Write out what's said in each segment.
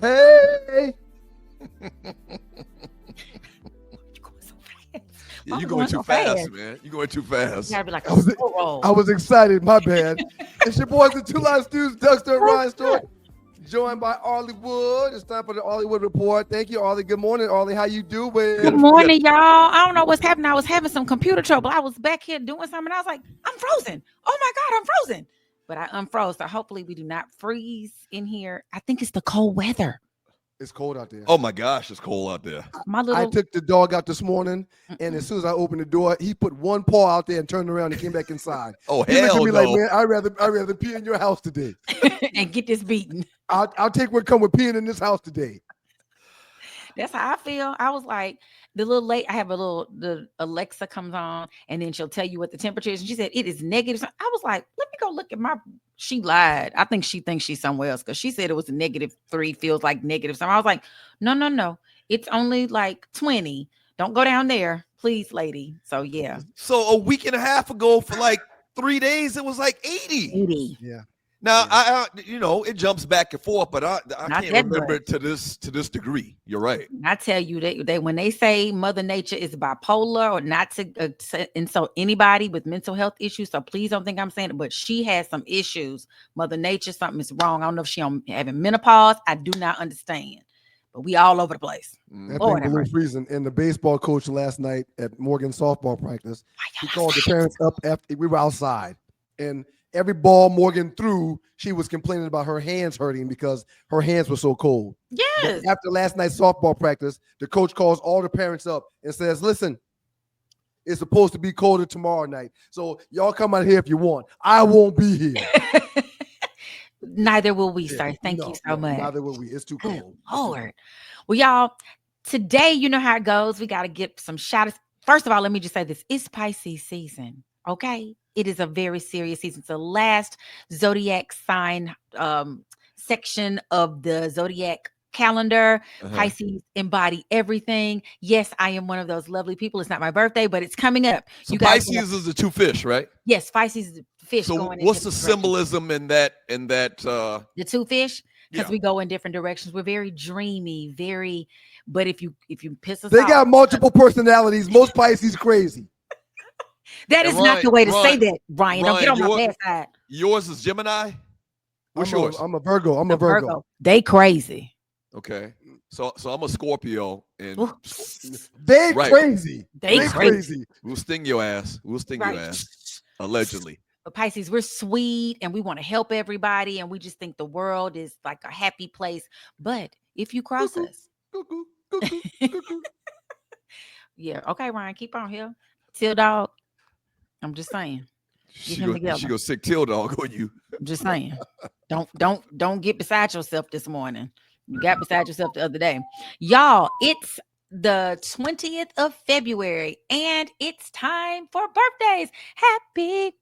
Hey. Yeah, you're going too fast, man. You're going too fast. You gotta be like I was excited. My bad. It's your boys, the Two Live Stews, Dougster and Ryan Stewart, joined by Arlewood. It's time for the Arlewood Report. Thank you, Arle. Good morning, Arle. How you doing? Good morning, y'all. I don't know what's happening. I was having some computer trouble. I was back here doing something. And I was like, I'm frozen. Oh my God, I'm frozen. But I unfroze. So hopefully we do not freeze in here. I think it's the cold weather. It's cold out there. Oh my gosh, it's cold out there. I took the dog out this morning, and as soon as I opened the door, he put one paw out there and turned around and came back inside. Oh he hell looked at me no! like, man, I'd rather pee in your house today and get this beaten. I'll take what come with peeing in this house today. That's how I feel. I was like, the Alexa comes on and then she'll tell you what the temperature is. And she said, it is negative. I was like, let me go look at she lied. I think she thinks she's somewhere else because she said it was a -3, feels like negative. So I was like, no. It's only like 20. Don't go down there, please, lady. So yeah. So a week and a half ago for like 3 days, it was like 80. 80. Yeah. Now I it jumps back and forth, but I can't remember it to this degree. You're right. I tell you they when they say Mother Nature is bipolar or not to insult anybody with mental health issues, so please don't think I'm saying it, but she has some issues. Mother Nature, something is wrong. I don't know if she having menopause. I do not understand, but we all over the place. That thing below freezing. And the baseball coach last night at Morgan softball practice, he called the parents up after we were outside, and every ball Morgan threw, she was complaining about her hands hurting because her hands were so cold. Yes. But after last night's softball practice, the coach calls all the parents up and says, listen, it's supposed to be colder tomorrow night. So y'all come out here if you want. I won't be here. Neither will we, sir. Thank you so much. Neither will we. It's too cold. Lord. Well, y'all, today, you know how it goes. We got to get some shout-outs. First of all, let me just say this. It's Pisces season, okay? It is a very serious season. It's the last zodiac sign section of the zodiac calendar. Pisces embody everything. Yes, I am one of those lovely people. It's not my birthday, but it's coming up. So Pisces is the two fish, right? Yes, Pisces is the fish. So what's the symbolism in that? The two fish? Because Yeah. we go in different directions. We're very dreamy, but if you piss us They off, got multiple personalities. Most Pisces crazy. that is not the way to say that, Ryan. Don't get on my bad side. Yours is Gemini. What's yours? I'm a Virgo. I'm a Virgo. They crazy. Okay. So I'm a Scorpio, and They Right. crazy. They crazy. we'll sting your ass. Right. Allegedly. But Pisces, we're sweet and we want to help everybody, and we just think the world is like a happy place. But if you cross us, yeah, okay, Ryan, keep on here. Till dog. I'm just saying. She go sick till dog on you. I'm just saying. Don't get beside yourself this morning. You got beside yourself the other day. Y'all, it's the 20th of February and it's time for birthdays. Happy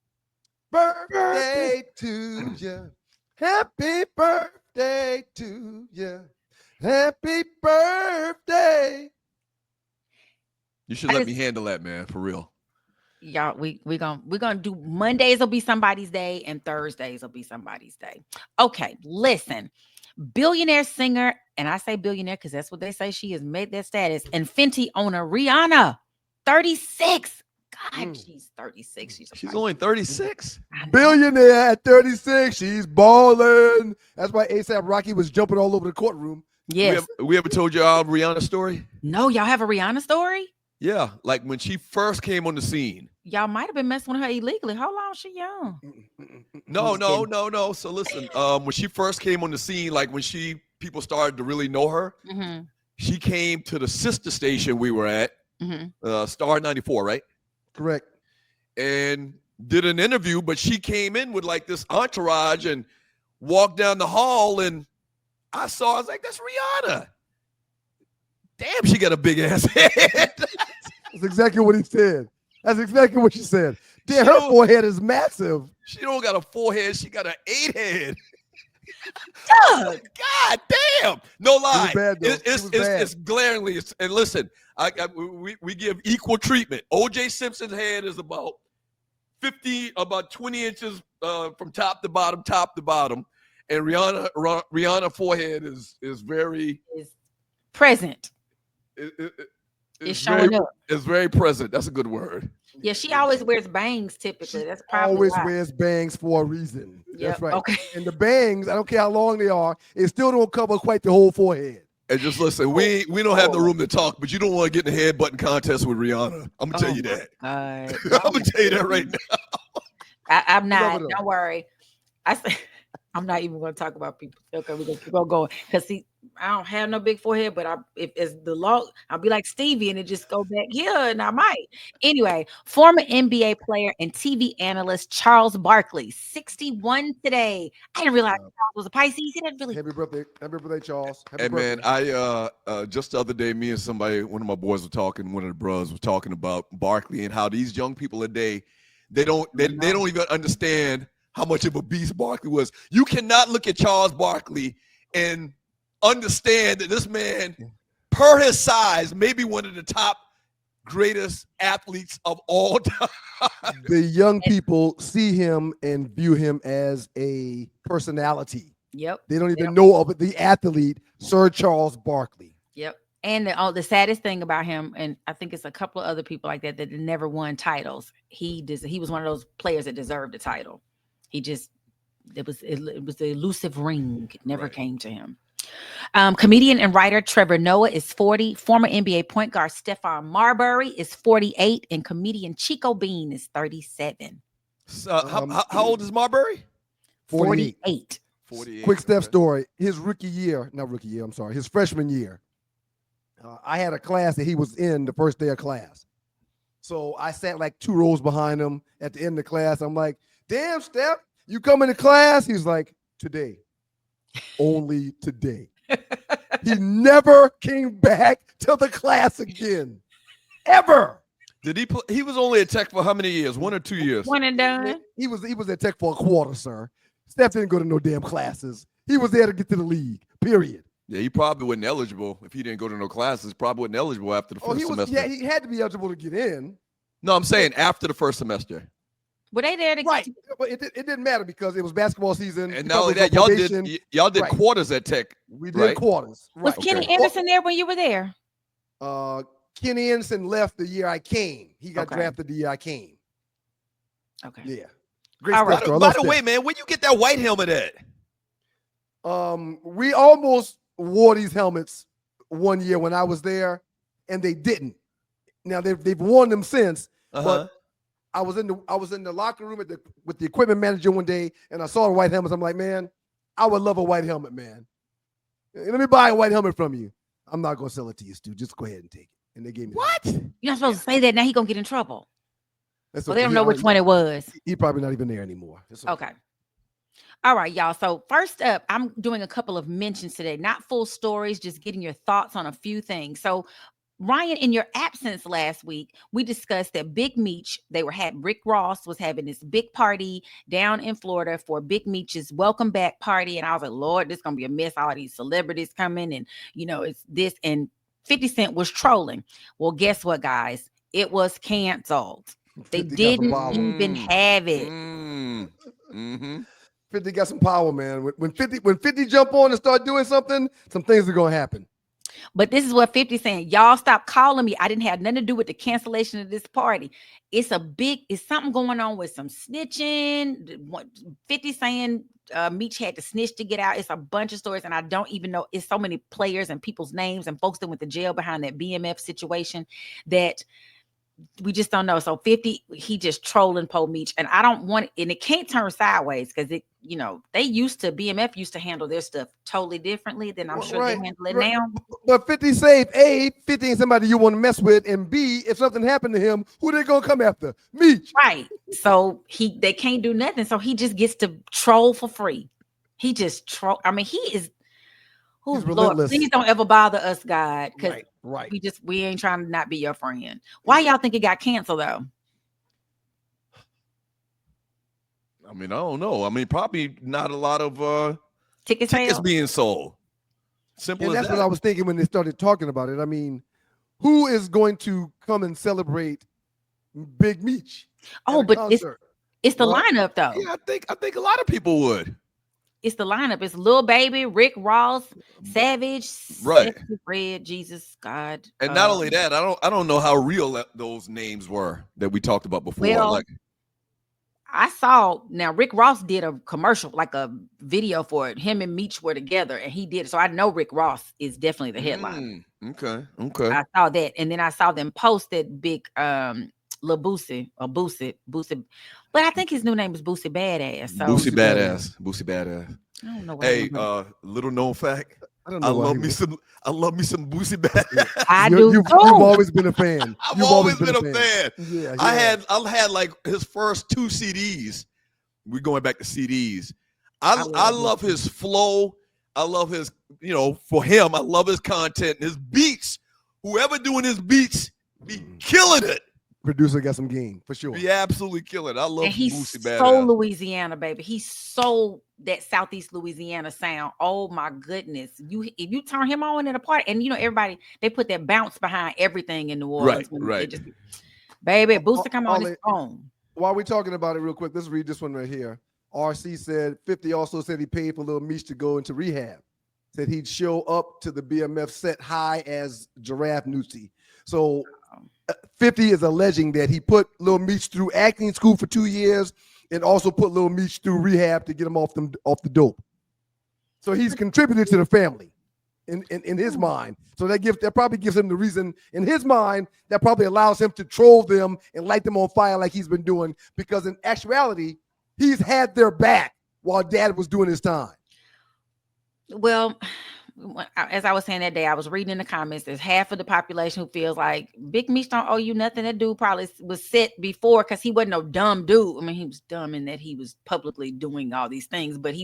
birthday to you. Happy birthday to you. Happy birthday. You should let me handle that, man, for real. Y'all, we're gonna do Mondays will be somebody's day and Thursdays will be somebody's day. Okay, listen. Billionaire singer, and I say billionaire because that's what they say she has made that status, and Fenty owner Rhianna, 36. God, she's 36. She's only 36. Billionaire at 36. She's balling. That's why ASAP Rocky was jumping all over the courtroom. Yes. We ever told you our Rihanna story? No, y'all have a Rihanna story? Yeah, like when she first came on the scene. Y'all might have been messing with her illegally. How long is she young? No. So listen, when she first came on the scene, like when people started to really know her, she came to the sister station we were at, Star 94, right? Correct. And did an interview, but she came in with like this entourage and walked down the hall, and I was like, that's Rihanna. Damn, she got a big ass head. That's exactly what he said. That's exactly what she said. Damn, her forehead is massive. She don't got a forehead. She got an 8 head. Doug. God damn. No lie. It's glaringly. And listen, we give equal treatment. OJ Simpson's head is about 20 inches from top to bottom. And Rhianna forehead is very Is present. It's It's showing up. It's very present. That's a good word. Yeah, she always wears bangs typically. That's probably Always why. wears bangs for a reason. Yep. That's right. Okay. And the bangs, I don't care how long they are, it still don't cover quite the whole forehead. And just listen, we don't have the room to talk, but you don't want to get in the headbutting contest with Rhianna. I'm gonna tell you that. God. I'm gonna tell you that right now. I'm not. Don't worry. I'm not even going to talk about people. Okay, we're going to keep on going. Because, see, I don't have no big forehead, but if it's the law, I'll be like Stevie and it just go back here, and I might. Anyway, former NBA player and TV analyst Charles Barkley, 61 today. I didn't realize Charles was a Pisces. He didn't really. Happy birthday, Charles. Happy Hey, birthday. man, I just the other day, me and one of my boys were talking, one of the brothers was talking about Barkley and how these young people today, they don't even understand how much of a beast Barkley was. You cannot look at Charles Barkley and understand that this man, per his size, may be one of the top greatest athletes of all time. The young people see him and view him as a personality. Yep. They don't even know of it. The athlete, Sir Charles Barkley. Yep. And the saddest thing about him, and I think it's a couple of other people like that never won titles. He was one of those players that deserved a title. It was the elusive ring. It never came to him. Comedian and writer Trevor Noah is 40. Former NBA point guard Stephon Marbury is 48. And comedian Chico Bean is 37. How old is Marbury? 48. 48. Quick Steph story. His freshman year. I had a class that he was in the first day of class. So I sat like 2 rows behind him at the end of the class. I'm like, damn, Steph, you come into class? He's like, today. Only today. He never came back to the class again. Ever. Did he play? He was only at Tech for how many years? 1 or 2 years? One and done. He was at Tech for a quarter, sir. Steph didn't go to no damn classes. He was there to get to the league, period. Yeah, he probably wasn't eligible if he didn't go to no classes. Probably wasn't eligible after the first semester. Yeah, he had to be eligible to get in. No, I'm saying after the first semester. Were they there to right? But it didn't matter because it was basketball season. And not only that, y'all did quarters at Tech. We did quarters. Was Kenny Anderson there when you were there? Kenny Anderson left the year I came. He got drafted the year I came. Okay. Yeah. Great stuff. By the way, man, where you get that white helmet at? We almost wore these helmets one year when I was there, and they didn't. Now they've worn them since, but I was in the locker room with the equipment manager one day, and I saw the white helmets. I'm like, man, I would love a white helmet, man. Let me buy a white helmet from you. I'm not gonna sell it to you, Stu. Just go ahead and take it. And they gave me what? You're not supposed to say that. Now he gonna get in trouble. That's well, they don't know which one it was. He probably not even there anymore. Okay. All right, y'all. So first up, I'm doing a couple of mentions today, not full stories, just getting your thoughts on a few things. So Ryan, in your absence last week, we discussed that Big Meech, Rick Ross was having this big party down in Florida for Big Meech's welcome back party. And I was like, Lord, this is going to be a mess. All these celebrities coming and, it's this. And 50 Cent was trolling. Well, guess what, guys? It was canceled. They didn't even have it. 50 got some power, man. When 50 jump on and start doing something, some things are going to happen. But this is what 50 saying. Y'all stop calling me. I didn't have nothing to do with the cancellation of this party. It's something going on with some snitching. 50 saying Meech had to snitch to get out. It's a bunch of stories, and I don't even know. It's so many players and people's names and folks that went to jail behind that BMF situation that we just don't know. So 50, he just trolling Po Meech, and I don't want it, and it can't turn sideways because it, BMF used to handle their stuff totally differently than I'm sure they handle it now. But 50 safe, A, 50 ain't somebody you want to mess with, and B, if something happened to him, who they gonna come after? Meech. Right. So they can't do nothing. So he just gets to troll for free. He just troll. I mean, he is. Oh, Lord, please don't ever bother us, God, because we ain't trying to not be your friend. Why y'all think it got canceled though? I mean, I don't know. I mean, probably not a lot of tickets being sold. Simple as that. That's what I was thinking when they started talking about it. I mean, who is going to come and celebrate Big Meech? Oh, but it's the lineup though. Yeah, I think a lot of people would. it's the lineup. It's Lil Baby, Rick Ross, Savage, Right. Sexy Red, Jesus God. And not only that, I don't know how real those names were that we talked about before. Well, like I saw now Rick Ross did a commercial, like a video for it. Him and Meech were together, and he did it. So I know Rick Ross is definitely the headliner. Okay. I saw that, and then I saw them post that big Lil Boosie or Boosie, but I think his new name is Boosie Badass. So Boosie Badass. I don't know. Hey, little known fact. I don't know. I love me some Boosie Badass. I You've always been a fan. I've always been a fan. Yeah, I had like his first 2 CDs. We're going back to CDs. I love his flow. I love his, for him, I love his content, his beats. Whoever doing his beats be killing it. Producer got some game for sure. Be absolutely killing it. I love and he's Boosie Badass. so Louisiana, baby. He's so that Southeast Louisiana sound. Oh my goodness. If you turn him on at a party, and everybody, they put that bounce behind everything in New Orleans. Right. Baby, Booster come on his phone. While we're talking about it real quick, let's read this one right here. RC said 50 also said he paid for Lil Meech to go into rehab. Said he'd show up to the BMF set high as Giraffe Newsy. So 50 is alleging that he put Lil Meech through acting school for 2 years and also put Lil Meech through rehab to get him off the dope. So he's contributed to the family in his mind. So that probably gives him the reason in his mind that probably allows him to troll them and light them on fire like he's been doing, because in actuality, he's had their back while Dad was doing his time. Well, as I was saying that day, I was reading in the comments, there's half of the population who feels like Big Meech don't owe you nothing. That dude probably was set before because he wasn't no dumb dude. I mean, he was dumb in that he was publicly doing all these things, but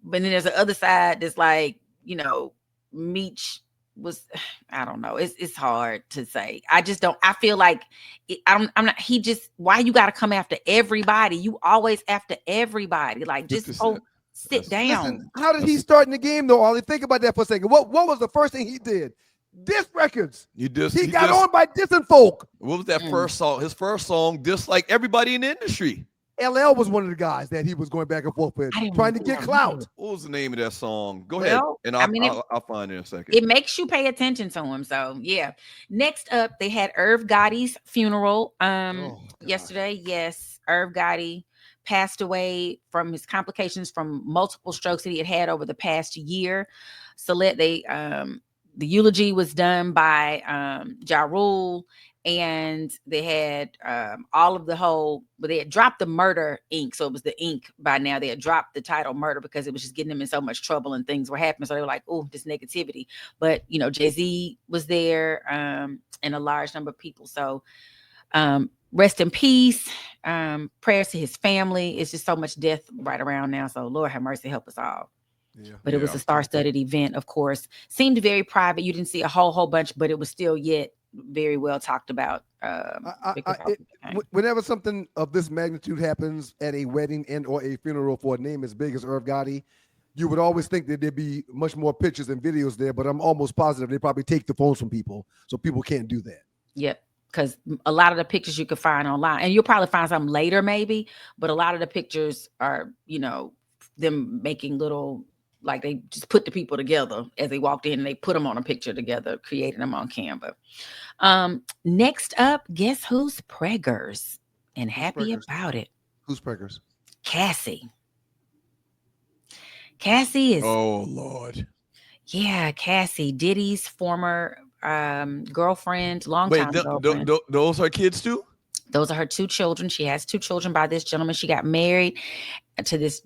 but then there's the other side that's like, Meech was, I don't know. It's hard to say. I just don't, I feel like why you got to come after everybody? You always after everybody. Like, just sit down. Listen, how did he start in the game though, Arle? Think about that for a second. What was the first thing he did? Diss records. He got on by dissing folk. What was that first song? His first song, just like everybody in the industry. LL was one of the guys that he was going back and forth with, trying to get clout. What was the name of that song? Go ahead, and I'll find it in a second. It makes you pay attention to him. So yeah. Next up, they had Irv Gotti's funeral yesterday. Yes, Irv Gotti passed away from his complications from multiple strokes that he had over the past year. So the eulogy was done by Ja Rule, and they had but they had dropped the murder ink. So it was the ink by now. They had dropped the title murder because it was just getting them in so much trouble and things were happening. So they were like, oh, this negativity. But, Jay-Z was there and a large number of people. So rest in peace. Prayers to his family. It's just so much death right around now. So Lord have mercy, help us all. Yeah. But it was a star-studded event, of course. Seemed very private. You didn't see a whole bunch, but it was still yet very well talked about. Whenever something of this magnitude happens at a wedding and or a funeral for a name as big as Irv Gotti, you would always think that there'd be much more pictures and videos there, but I'm almost positive they probably take the phones from people, so people can't do that. Yep. Because a lot of the pictures you could find online, and you'll probably find some later maybe, but a lot of the pictures are, them making little, like they just put the people together as they walked in and they put them on a picture together, creating them on Canva. Next up, guess who's preggers and happy about it? Who's preggers? Cassie. Cassie is. Oh, Lord. Yeah, Cassie, Diddy's former girlfriend, longtime girlfriend. Those are kids too? Those are her 2 children. She has 2 children by this gentleman. She got married to this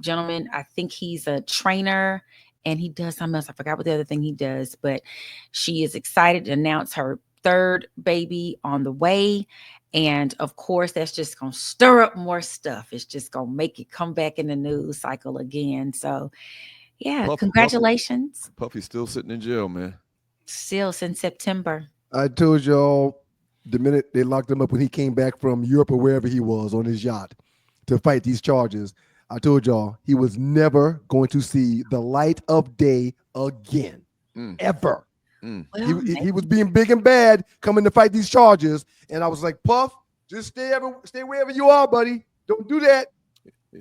gentleman. I think he's a trainer and he does something else. I forgot what the other thing he does, but she is excited to announce her 3rd baby on the way. And of course, that's just going to stir up more stuff. It's just going to make it come back in the news cycle again. So yeah, congratulations. Puffy's still sitting in jail, man. Still since September. I told y'all the minute they locked him up when he came back from Europe or wherever he was on his yacht to fight these charges, I told y'all he was never going to see the light of day again, ever. Well, he was being big and bad coming to fight these charges, and I was like, Puff, just stay wherever you are, buddy. Don't do that.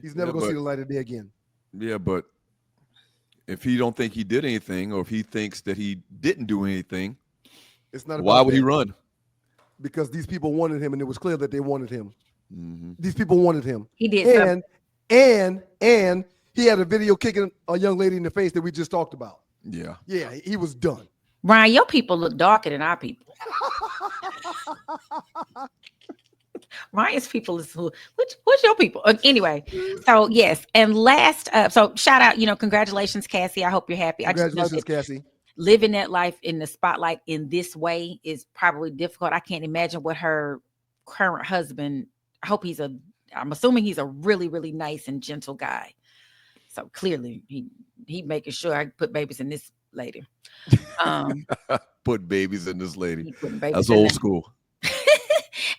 He's never gonna see the light of day again. Yeah, but if he don't think he did anything, or if he thinks that he didn't do anything, it's not. Why would he run? Because these people wanted him, and it was clear that they wanted him. Mm-hmm. These people wanted him. He did, and he had a video kicking a young lady in the face that we just talked about. Yeah, he was done. Ryan, your people look darker than our people. Ryan's people is what's your people? Anyway, so yes, and last, so shout out, congratulations, Cassie. I hope you're happy. Congratulations, Cassie. Living that life in the spotlight in this way is probably difficult. I can't imagine what her current husband. I'm assuming he's a really, really nice and gentle guy. So clearly, he making sure I put babies in this lady. Put babies in this lady. That's old school.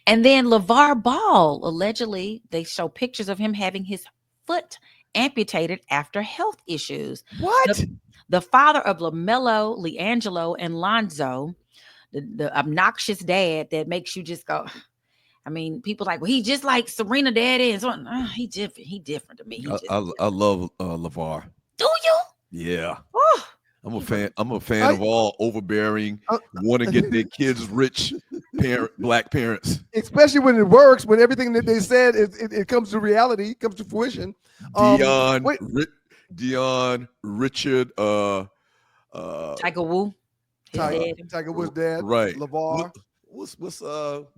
And then LeVar Ball, allegedly, they show pictures of him having his foot amputated after health issues. What? The father of LaMelo, LiAngelo, and Lonzo, the obnoxious dad that makes you just go. I mean, people like, well, he just like Serena daddy, and so he different. He different to me. I love LeVar. Do you? Yeah. Oh. I'm a fan of all overbearing, want to get their kids rich black parents. Especially when it works, when everything that they said it comes to reality, comes to fruition. Dion, Richard, Tiger Wu. Tiger Woods' dad. Right. LeVar. What's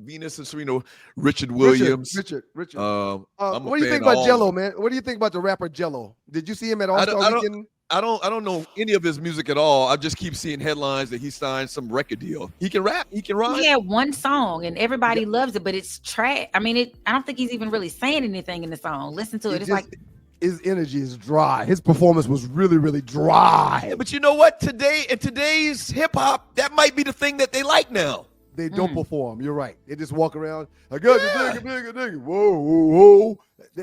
Venus and Serena? Richard Williams. Richard. What do you think about Jello, man? What do you think about the rapper Jello? Did you see him at All-Star Weekend? I don't know any of his music at all. I just keep seeing headlines that he signed some record deal. He can rap. He can rhyme. He had one song and everybody loves it, but it's trash. I mean, I don't think he's even really saying anything in the song. Listen to it. It's like his energy is dry. His performance was really, really dry. Yeah, but you know what? In today's hip hop, that might be the thing that they like now. They don't perform. You're right. They just walk around. I got the nigga. Whoa, whoa, whoa.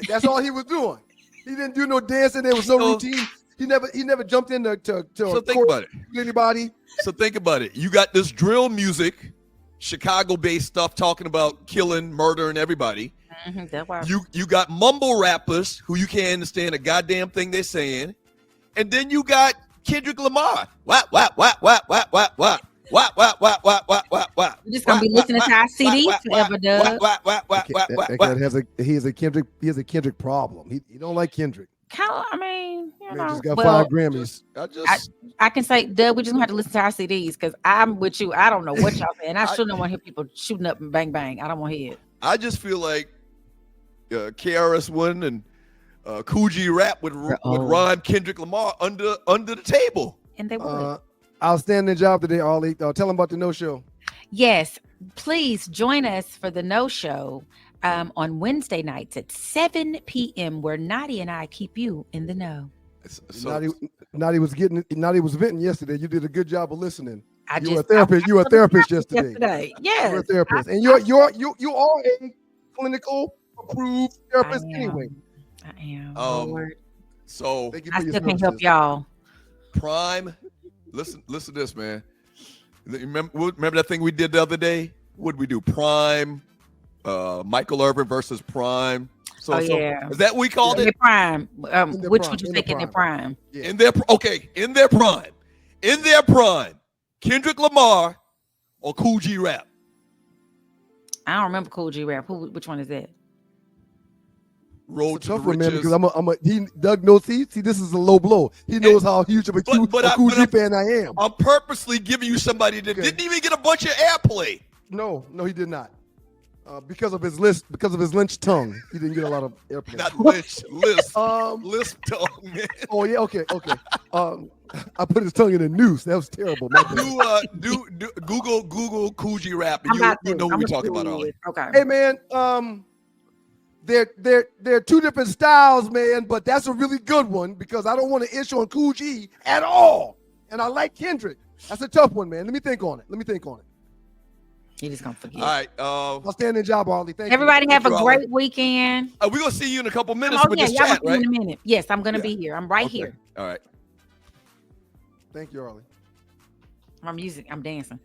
That's all he was doing. He didn't do no dancing. There was no routine. He never jumped in to so think about it. Anybody. So think about it. You got this drill music, Chicago-based stuff talking about killing, murdering everybody. You got mumble rappers who you can't understand a goddamn thing they're saying, and then you got Kendrick Lamar. What? We're just gonna be listening to our CDs forever, Doug. He has a Kendrick problem. He don't like Kendrick. I mean, just got 5 Grammys. I can say, Doug, we just gonna have to listen to our CDs because I'm with you. I don't know what y'all saying. I sure don't want to hear people shooting up and bang bang. I don't want to hear it. I just feel like KRS-One and Coogee Rap would rhyme Kendrick Lamar under the table. And they would. Outstanding job today, Arle. Tell them about the No Show. Yes, please join us for the No Show on Wednesday nights at 7 p.m. where Nadi and I keep you in the know. Nadi was venting yesterday. You did a good job of listening. You were a therapist. You were a therapist yesterday. Yes, you were a therapist, and you are a clinical approved therapist anyway. I am. So I still can help y'all. Prime. Listen to this, man. Remember that thing we did the other day? What did we do? Prime, Michael Irvin versus Prime. Yeah. Is that what we called it? Prime. Which would you think in their prime? Yeah. In their prime. In their prime. Kendrick Lamar or Coogee Rap? I don't remember Coogee Rap. Which one is that? Road to the riches. Because Doug knows. See, this is a low blow. He knows how huge of a Coogee fan I am. I'm purposely giving you somebody that didn't even get a bunch of airplay. No, he did not. Because of his Lynch tongue, he didn't get a lot of airplay. Not Lynch, lisp tongue, man. Oh yeah, okay. I put his tongue in a noose. That was terrible. Do Google Coogee Rap, and you know what we're talking about. Arle. Okay. Hey man, they're two different styles, man, but that's a really good one because I don't want to issue on Coogee at all. And I like Kendrick. That's a tough one, man. Let me think on it. You're just gonna forget. All right. Outstanding job, Arle. Thank you. Everybody have a great weekend. We're gonna see you in a couple minutes with this chat, right? In a minute. Yes, I'm gonna be here. I'm right here. All right. Thank you, Arle. I'm dancing.